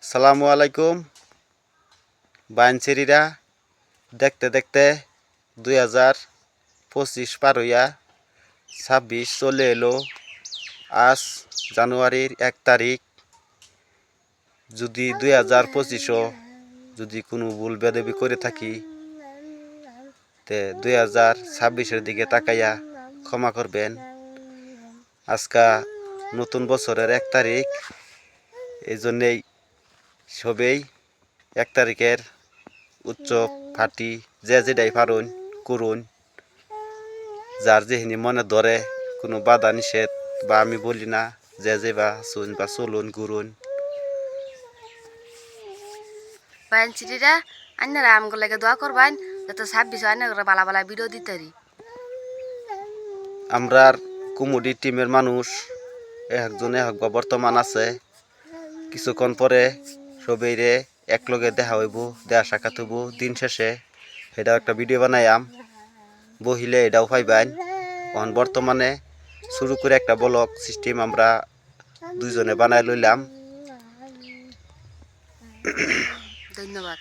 সালামু আলাইকুম বাইনচেরিরা। দেখতে দেখতে 2025 পার হইয়া 26 চলে এলো। আজ জানুয়ারির 1 তারিখ। যদি 2025 যদি কোনো ভুল বেদবি করে থাকি তে 2026-এর দিকে তাকাইয়া ক্ষমা করবেন। আজকা নতুন বছরের 1 তারিখ, এই জন্যেই সবেই 1 তারিখের উৎসব ফাটি যে যেটাই পারুন করুন, যার যেহিনি মনে ধরে। কোনো বাধা নিষেধ বা আমি বলি না, যে যে বা শুন বা চলুন ঘুরুন। বাইনচিরিরা আন্নারা আমগুলো লাগে দোয়া করবেন যাতে 26 আন্নারা বালা বালা ভিডিও দিতে পারি। আমরার কমেডি টিমের মানুষ একজন একবার বর্তমান আছে। কিছুক্ষণ পরে সবেইরে একলগে দেখা হইব, দেখা সাক্ষাৎ হইব। দিন শেষে এটাও একটা ভিডিও বানাইয়াম, বহিলে এটাও পাইবেন। এখন বর্তমানে শুরু করে একটা ব্লগ সিস্টেম আমরা দুইজনে বানাই লইলাম। ধন্যবাদ।